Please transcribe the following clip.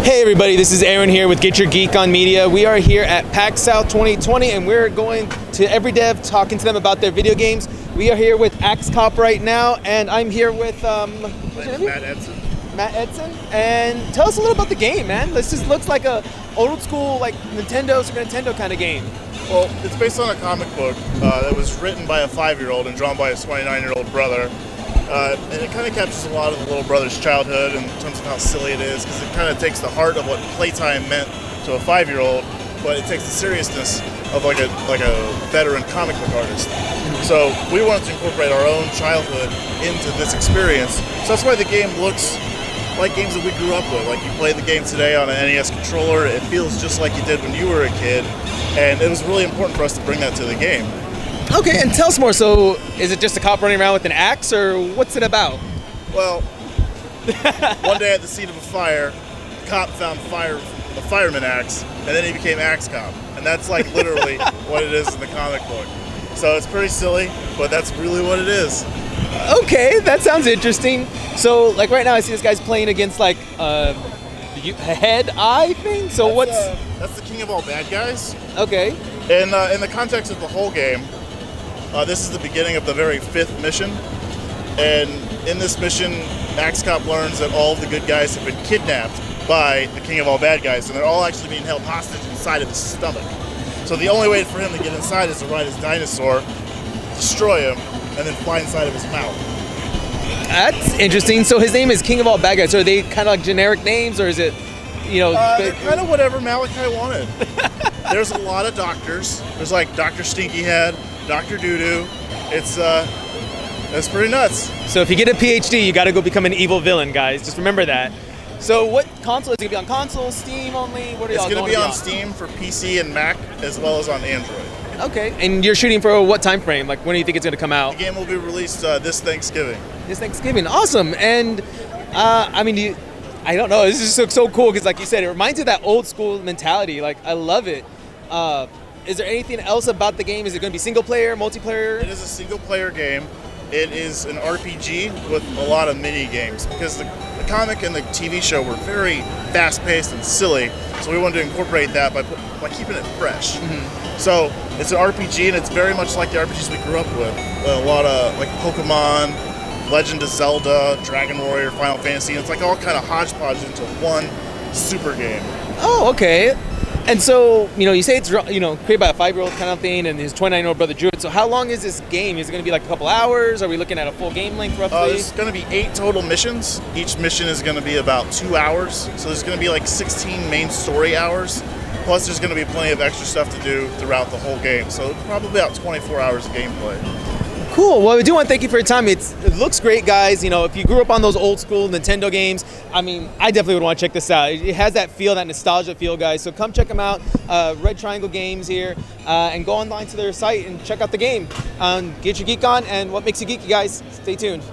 Hey everybody, this is Aaron here with Get Your Geek on Media. We are here at PAX South 2020 and we're going to EveryDev talking to them about their video games. We are here with Axe Cop right now and I'm here with Matt Edson. Matt Edson. And tell us a little about the game, man. This just looks like a old school like Nintendo, Super Nintendo kind of game. Well, it's based on a comic book that was written by a 5-year-old and drawn by his 29-year-old brother. And it kind of captures a lot of the little brother's childhood in terms of how silly it is, because it kind of takes the heart of what playtime meant to a 5-year-old, but it takes the seriousness of like a veteran comic book artist. So we wanted to incorporate our own childhood into this experience. So that's why the game looks like games that we grew up with. Like you play the game today on an NES controller, it feels just like you did when you were a kid, and it was really important for us to bring that to the game. Okay, and tell us more. So, is it just a cop running around with an axe, or what's it about? Well, one day at the scene of a fire, the cop found a fireman axe, and then he became Axe Cop. And that's like literally what it is in the comic book. So it's pretty silly, but that's really what it is. Okay, that sounds interesting. So, like right now, I see this guy's playing against like a head-eye thing. So that's the king of all bad guys. Okay. In the context of the whole game, this is the beginning of the very 5th mission, and in this mission, Axe Cop learns that all of the good guys have been kidnapped by the king of all bad guys, and they're all actually being held hostage inside of his stomach. So the only way for him to get inside is to ride his dinosaur, destroy him, and then fly inside of his mouth. That's interesting. So his name is King of All Bad Guys. So are they kind of like generic names, or is it, they're kind of whatever Malachi wanted. There's a lot of doctors. There's like Dr. Stinky Head, Dr. Doodoo. It's pretty nuts. So if you get a PhD, you got to go become an evil villain, guys. Just remember that. So what console is it going to be on? Console, Steam only? What are y'all It's going to be on on? Steam for PC and Mac, as well as on Android. Okay, and you're shooting for what time frame? Like when do you think it's going to come out? The game will be released this Thanksgiving. This Thanksgiving, awesome. And I don't know. This is so cool because, like you said, it reminds you of that old school mentality. Like I love it. Is there anything else about the game? Is it going to be single player, multiplayer? It is a single player game. It is an RPG with a lot of mini games because the comic and the TV show were very fast paced and silly. So we wanted to incorporate that by keeping it fresh. Mm-hmm. So it's an RPG and it's very much like the RPGs we grew up with. A lot of like Pokemon, Legend of Zelda, Dragon Warrior, Final Fantasy. It's like all kind of hodgepodge into one super game. Oh, okay. And so, you say it's, created by a 5-year-old kind of thing, and his 29-year-old brother drew it. So how long is this game? Is it going to be like a couple hours? Are we looking at a full game length roughly? There's going to be 8 total missions. Each mission is going to be about 2 hours. So there's going to be like 16 main story hours. Plus there's going to be plenty of extra stuff to do throughout the whole game. So probably about 24 hours of gameplay. Cool. Well, we do want to thank you for your time. It looks great, guys. If you grew up on those old school Nintendo games, I definitely would want to check this out. It has that feel, that nostalgia feel, guys. So come check them out. Red Triangle Games here, and go online to their site and check out the game. Get your geek on, and what makes you geeky, guys. Stay tuned.